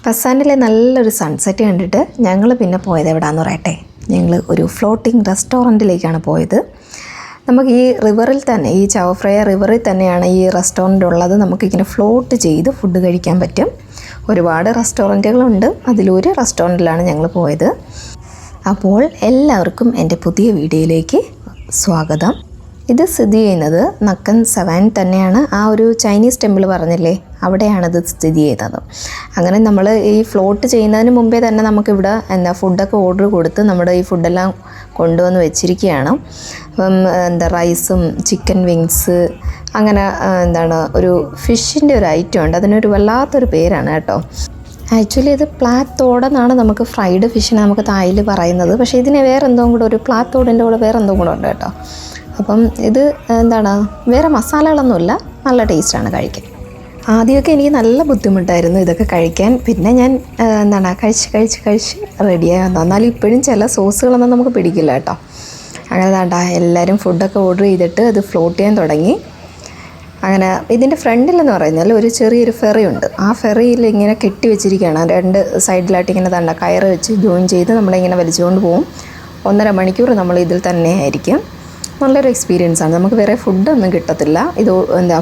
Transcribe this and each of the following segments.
പസാനിലെ നല്ലൊരു സൺസെറ്റ് കണ്ടിട്ട് ഞങ്ങൾ പിന്നെ പോയത് എവിടെയാണെന്ന് പറയട്ടെ. ഞങ്ങൾ ഒരു ഫ്ലോട്ടിംഗ് റെസ്റ്റോറൻറ്റിലേക്കാണ് പോയത്. നമുക്ക് ഈ റിവറിൽ തന്നെ, ഈ ചാവോ ഫ്രയ റിവറിൽ തന്നെയാണ് ഈ റെസ്റ്റോറൻറ്റ് ഉള്ളത്. നമുക്കിങ്ങനെ ഫ്ലോട്ട് ചെയ്ത് ഫുഡ് കഴിക്കാൻ പറ്റും. ഒരുപാട് റെസ്റ്റോറൻറ്റുകളുണ്ട്, അതിലൊരു റെസ്റ്റോറൻറ്റിലാണ് ഞങ്ങൾ പോയത്. അപ്പോൾ എല്ലാവർക്കും എൻ്റെ പുതിയ വീഡിയോയിലേക്ക് സ്വാഗതം. ഇത് സ്ഥിതി ചെയ്യുന്നത് നക്കൻ സവാൻ തന്നെയാണ്. ആ ഒരു ചൈനീസ് ടെമ്പിൾ പറഞ്ഞില്ലേ, അവിടെയാണിത് സ്ഥിതി ചെയ്യുന്നത്. അങ്ങനെ നമ്മൾ ഈ ഫ്ലോട്ട് ചെയ്യുന്നതിന് മുമ്പേ തന്നെ നമുക്കിവിടെ ഫുഡൊക്കെ ഓർഡർ കൊടുത്ത് നമ്മുടെ ഈ ഫുഡെല്ലാം കൊണ്ടുവന്ന് വെച്ചിരിക്കുകയാണ്. അപ്പം റൈസും ചിക്കൻ വിങ്സ്, അങ്ങനെ ഒരു ഫിഷിൻ്റെ ഒരു ഐറ്റം ഉണ്ട്. അതിനൊരു വല്ലാത്തൊരു പേരാണ് കേട്ടോ. ആക്ച്വലി ഇത് പ്ലാത്തോടെന്നാണ് നമുക്ക് ഫ്രൈഡ് ഫിഷിനെ നമുക്ക് തായിൽ പറയുന്നത്. പക്ഷേ ഇതിന് വേറെ എന്തോ കൂടെ, ഒരു പ്ലാത്തോടിൻ്റെ കൂടെ വേറെ എന്തോ കൂടെ ഉണ്ട് കേട്ടോ. അപ്പം ഇത് വേറെ മസാലകളൊന്നുമില്ല, നല്ല ടേസ്റ്റാണ് കഴിക്കാൻ. ആദ്യമൊക്കെ എനിക്ക് നല്ല ബുദ്ധിമുട്ടായിരുന്നു ഇതൊക്കെ കഴിക്കാൻ. പിന്നെ ഞാൻ കഴിച്ച് റെഡിയായി വന്നു. എന്നാലും ഇപ്പോഴും ചില സോസുകളൊന്നും നമുക്ക് പിടിക്കില്ല കേട്ടോ. അങ്ങനെ എല്ലാവരും ഫുഡൊക്കെ ഓർഡർ ചെയ്തിട്ട് അത് ഫ്ലോട്ട് ചെയ്യാൻ തുടങ്ങി. അങ്ങനെ ഇതിൻ്റെ ഫ്രണ്ടിലെന്ന് പറഞ്ഞാൽ ഒരു ചെറിയൊരു ഫെറി ഉണ്ട്. ആ ഫെറിയിൽ ഇങ്ങനെ കെട്ടി വെച്ചിരിക്കുകയാണ്. രണ്ട് സൈഡിലായിട്ട് ഇങ്ങനെ കയറ് വെച്ച് ജോയിൻ ചെയ്ത് നമ്മളിങ്ങനെ വലിച്ചുകൊണ്ട് പോകും. 1.5 മണിക്കൂർ നമ്മൾ ഇതിൽ തന്നെ ആയിരിക്കും. നല്ലൊരു എക്സ്പീരിയൻസാണ്. നമുക്ക് വേറെ ഫുഡൊന്നും കിട്ടത്തില്ല ഇത്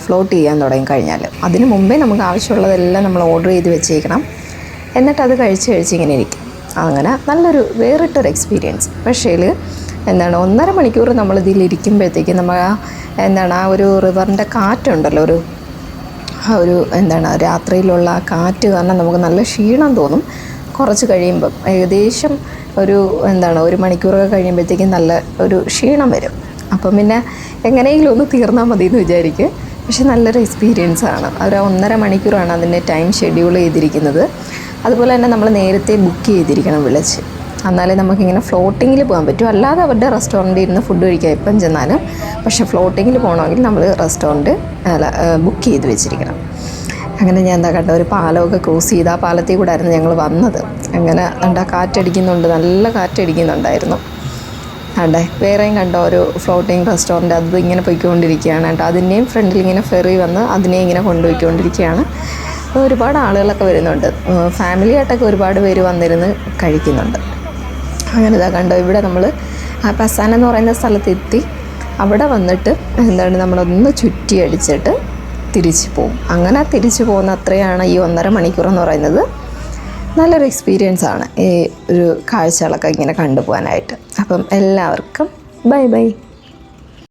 ഫ്ലോട്ട് ചെയ്യാൻ തുടങ്ങി കഴിഞ്ഞാൽ. അതിന് മുമ്പേ നമുക്ക് ആവശ്യമുള്ളതെല്ലാം നമ്മൾ ഓർഡർ ചെയ്ത് വെച്ചേക്കണം. എന്നിട്ട് അത് കഴിച്ച് ഇങ്ങനെ ഇരിക്കും. അങ്ങനെ നല്ലൊരു വേറിട്ടൊരു എക്സ്പീരിയൻസ്. പക്ഷേ 1.5 മണിക്കൂർ നമ്മളിതിലിരിക്കുമ്പോഴത്തേക്കും നമ്മൾ ആ ഒരു റിവറിൻ്റെ കാറ്റുണ്ടല്ലോ, ഒരു രാത്രിയിലുള്ള ആ കാറ്റ് കാരണം നമുക്ക് നല്ല ക്ഷീണം തോന്നും. കുറച്ച് കഴിയുമ്പം ഏകദേശം ഒരു 1 മണിക്കൂറൊക്കെ കഴിയുമ്പോഴത്തേക്കും നല്ല ഒരു ക്ഷീണം വരും. അപ്പം പിന്നെ എങ്ങനെയെങ്കിലും ഒന്ന് തീർന്നാൽ മതി എന്ന് വിചാരിക്കും. പക്ഷെ നല്ലൊരു എക്സ്പീരിയൻസാണ്. ഒരു 1.5 മണിക്കൂറാണ് അതിൻ്റെ ടൈം ഷെഡ്യൂൾ ചെയ്തിരിക്കുന്നത്. അതുപോലെ തന്നെ നമ്മൾ നേരത്തെ ബുക്ക് ചെയ്തിരിക്കണം വിളിച്ച്, എന്നാലേ നമുക്കിങ്ങനെ ഫ്ലോട്ടിങ്ങിൽ പോകാൻ പറ്റും. അല്ലാതെ അവരുടെ റെസ്റ്റോറൻറ്റിൽ ഇരുന്ന് ഫുഡ് കഴിക്കാം എപ്പം ചെന്നാലും. പക്ഷേ ഫ്ലോട്ടിങ്ങിൽ പോകണമെങ്കിൽ നമ്മൾ റെസ്റ്റോറൻറ്റ് ബുക്ക് ചെയ്ത് വെച്ചിരിക്കണം. അങ്ങനെ ഞാൻ കണ്ട ഒരു പാലമൊക്കെ ക്രോസ് ചെയ്ത് ആ പാലത്തിൽ കൂടെ ആയിരുന്നു ഞങ്ങൾ വന്നത്. അങ്ങനെ കാറ്റടിക്കുന്നുണ്ട്, നല്ല കാറ്റടിക്കുന്നുണ്ടായിരുന്നു. വേറെയും കണ്ടോ ഒരു ഫ്ലോട്ടിങ് റെസ്റ്റോറൻറ്റ്, അത് ഇങ്ങനെ പോയിക്കൊണ്ടിരിക്കുകയാണ് കേട്ടോ. അതിൻ്റെയും ഫ്രണ്ടിൽ ഇങ്ങനെ ഫെറി വന്ന് അതിനെ ഇങ്ങനെ കൊണ്ടുപോയിക്കൊണ്ടിരിക്കുകയാണ്. ഒരുപാട് ആളുകളൊക്കെ വരുന്നുണ്ട്, ഫാമിലി ആയിട്ടൊക്കെ ഒരുപാട് പേര് വന്നിരുന്ന് കഴിക്കുന്നുണ്ട്. അങ്ങനെ കണ്ടോ ഇവിടെ നമ്മൾ പസാൻ എന്ന് പറയുന്ന സ്ഥലത്തെത്തി. അവിടെ വന്നിട്ട് നമ്മളൊന്ന് ചുറ്റി അടിച്ചിട്ട് തിരിച്ചു പോകും. അങ്ങനെ തിരിച്ചു പോകുന്ന അത്രയാണ് ഈ 1.5 മണിക്കൂർ എന്ന് പറയുന്നത്. നല്ലൊരു എക്സ്പീരിയൻസാണ് ഈ ഒരു കാഴ്ചകളൊക്കെ ഇങ്ങനെ കണ്ടുപോകാനായിട്ട്. അപ്പം എല്ലാവർക്കും ബൈ.